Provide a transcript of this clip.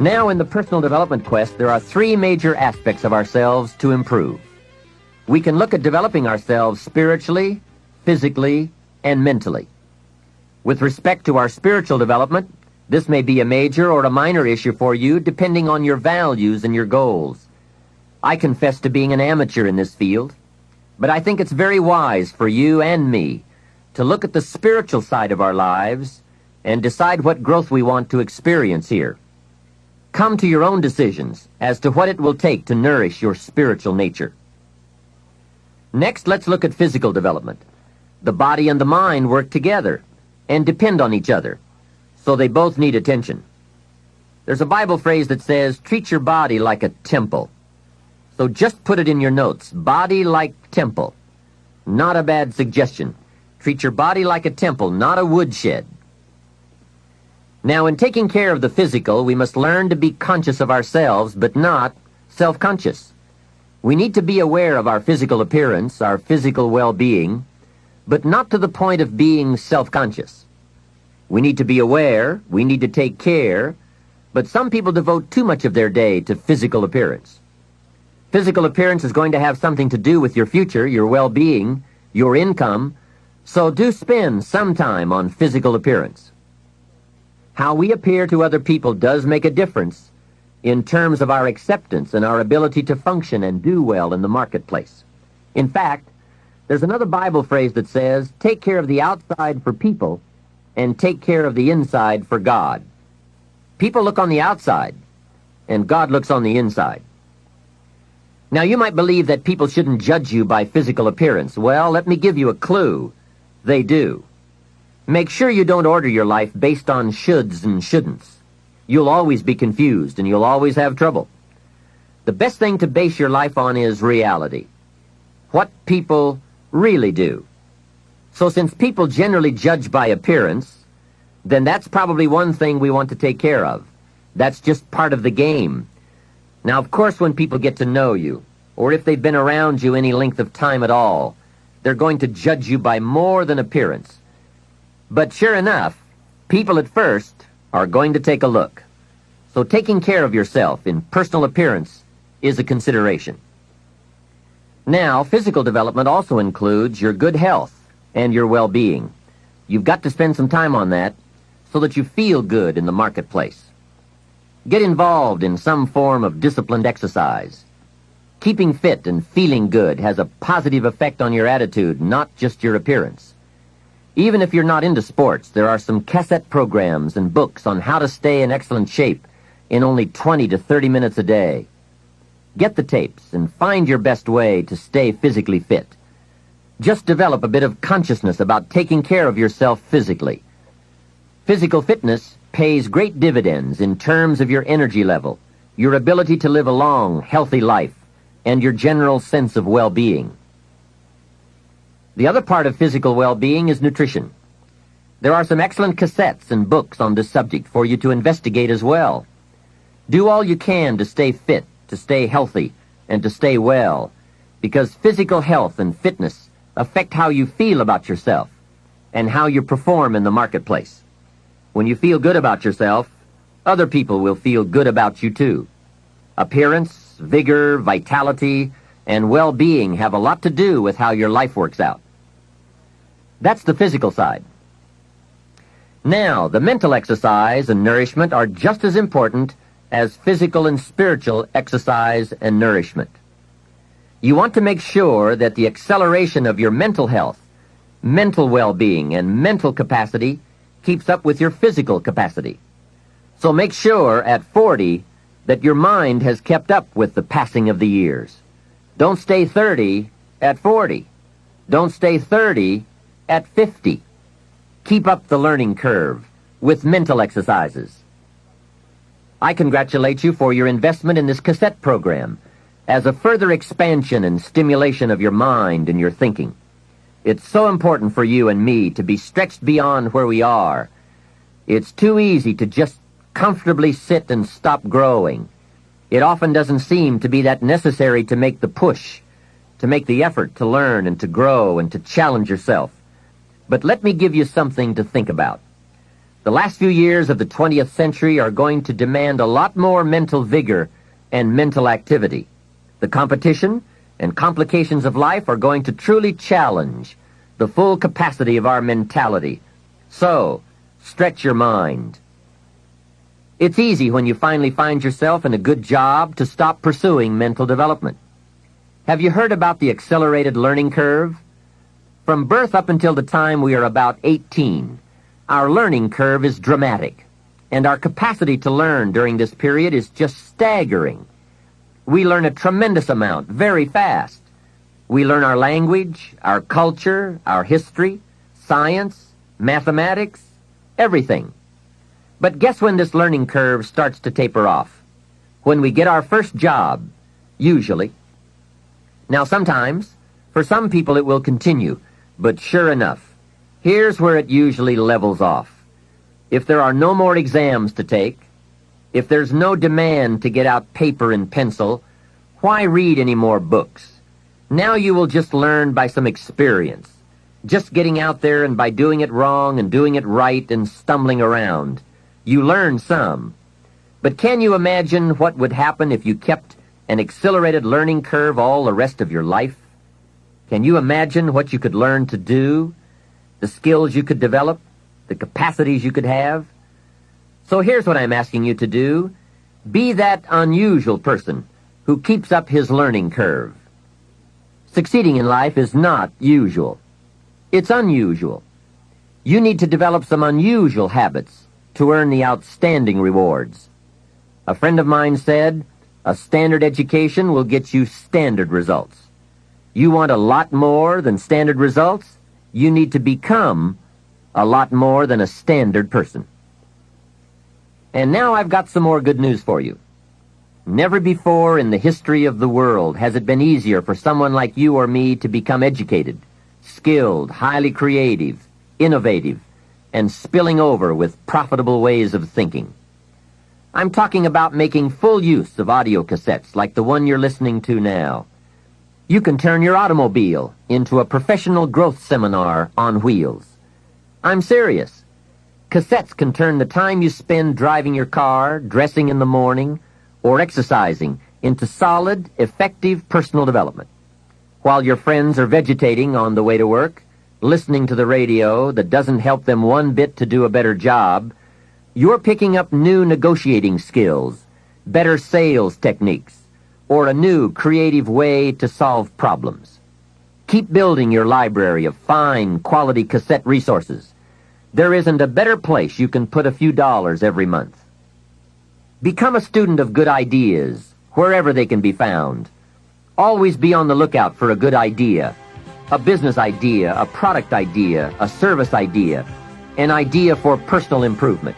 Now, in the personal development quest, there are three major aspects of ourselves to improve. We can look at developing ourselves spiritually, physically, and mentally. With respect to our spiritual development, this may be a major or a minor issue for you depending on your values and your goals. I confess to being an amateur in this field, but I think it's very wise for you and me to look at the spiritual side of our lives and decide what growth we want to experience here. Come to your own decisions as to what it will take to nourish your spiritual nature. Next, let's look at physical development. The body and the mind work together and depend on each other, so they both need attention. There's a Bible phrase that says, treat your body like a temple. So just put it in your notes, body like temple. Not a bad suggestion. Treat your body like a temple, not a woodshed. Now, in taking care of the physical, we must learn to be conscious of ourselves, but not self-conscious. We need to be aware of our physical appearance, our physical well-being, but not to the point of being self-conscious. We need to be aware, we need to take care, but some people devote too much of their day to physical appearance. Physical appearance is going to have something to do with your future, your well-being, your income, so do spend some time on physical appearance. How we appear to other people does make a difference in terms of our acceptance and our ability to function and do well in the marketplace. In fact, there's another Bible phrase that says, take care of the outside for people and take care of the inside for God. People look on the outside, and God looks on the inside. Now, you might believe that people shouldn't judge you by physical appearance. Well, let me give you a clue. They do. Make sure you don't order your life based on shoulds and shouldn'ts. You'll always be confused, and you'll always have trouble. The best thing to base your life on is reality. What people really do. So since people generally judge by appearance, then that's probably one thing we want to take care of. That's just part of the game. Now, of course, when people get to know you, or if they've been around you any length of time at all, they're going to judge you by more than appearance. But sure enough, people at first are going to take a look. So taking care of yourself in personal appearance is a consideration. Now, physical development also includes your good health and your well-being. You've got to spend some time on that so that you feel good in the marketplace. Get involved in some form of disciplined exercise. Keeping fit and feeling good has a positive effect on your attitude, not just your appearance. Even if you're not into sports, there are some cassette programs and books on how to stay in excellent shape in only 20 to 30 minutes a day. Get the tapes and find your best way to stay physically fit. Just develop a bit of consciousness about taking care of yourself physically. Physical fitness pays great dividends in terms of your energy level, your ability to live a long, healthy life, and your general sense of well-being. The other part of physical well-being is nutrition. There are some excellent cassettes and books on this subject for you to investigate as well. Do all you can to stay fit, to stay healthy, and to stay well, because physical health and fitness affect how you feel about yourself and how you perform in the marketplace. When you feel good about yourself, other people will feel good about you too. Appearance, vigor, vitality, and well-being have a lot to do with how your life works out. That's the physical side. Now, the mental exercise and nourishment are just as important as physical and spiritual exercise and nourishment. You want to make sure that the acceleration of your mental health, mental well-being, and mental capacity keeps up with your physical capacity. So make sure at 40 that your mind has kept up with the passing of the years. Don't stay 30 at 40. Don't stay 30 at 50. Keep up the learning curve with mental exercises. I congratulate you for your investment in this cassette program as a further expansion and stimulation of your mind and your thinking. It's so important for you and me to be stretched beyond where we are. It's too easy to just comfortably sit and stop growing. It often doesn't seem to be that necessary to make the push, to make the effort to learn and to grow and to challenge yourself. But let me give you something to think about. The last few years of the 20th century are going to demand a lot more mental vigor and mental activity. The competition and complications of life are going to truly challenge the full capacity of our mentality. So, stretch your mind. It's easy when you finally find yourself in a good job to stop pursuing mental development. Have you heard about the accelerated learning curve? From birth up until the time we are about 18, our learning curve is dramatic, and our capacity to learn during this period is just staggering. We learn a tremendous amount very fast. We learn our language, our culture, our history, science, mathematics, everything. But guess when this learning curve starts to taper off? When we get our first job, usually. Now sometimes, for some people it will continue, but sure enough, here's where it usually levels off. If there are no more exams to take, if there's no demand to get out paper and pencil, why read any more books? Now you will just learn by some experience, just getting out there and by doing it wrong and doing it right and stumbling around. You learn some. But can you imagine what would happen if you kept an accelerated learning curve all the rest of your life? Can you imagine what you could learn to do, the skills you could develop, the capacities you could have? So here's what I'm asking you to do. Be that unusual person who keeps up his learning curve. Succeeding in life is not usual. It's unusual. You need to develop some unusual habits to earn the outstanding rewards. A friend of mine said, a standard education will get you standard results. You want a lot more than standard results? You need to become a lot more than a standard person. And now I've got some more good news for you. Never before in the history of the world has it been easier for someone like you or me to become educated, skilled, highly creative, innovative, and spilling over with profitable ways of thinking. I'm talking about making full use of audio cassettes like the one you're listening to now. You can turn your automobile into a professional growth seminar on wheels. I'm serious. Cassettes can turn the time you spend driving your car, dressing in the morning, or exercising into solid, effective personal development. While your friends are vegetating on the way to work, listening to the radio that doesn't help them one bit to do a better job, you're picking up new negotiating skills, better sales techniques, or a new creative way to solve problems. Keep building your library of fine, quality cassette resources. There isn't a better place you can put a few dollars every month. Become a student of good ideas, wherever they can be found. Always be on the lookout for a good idea, a business idea, a product idea, a service idea, an idea for personal improvement.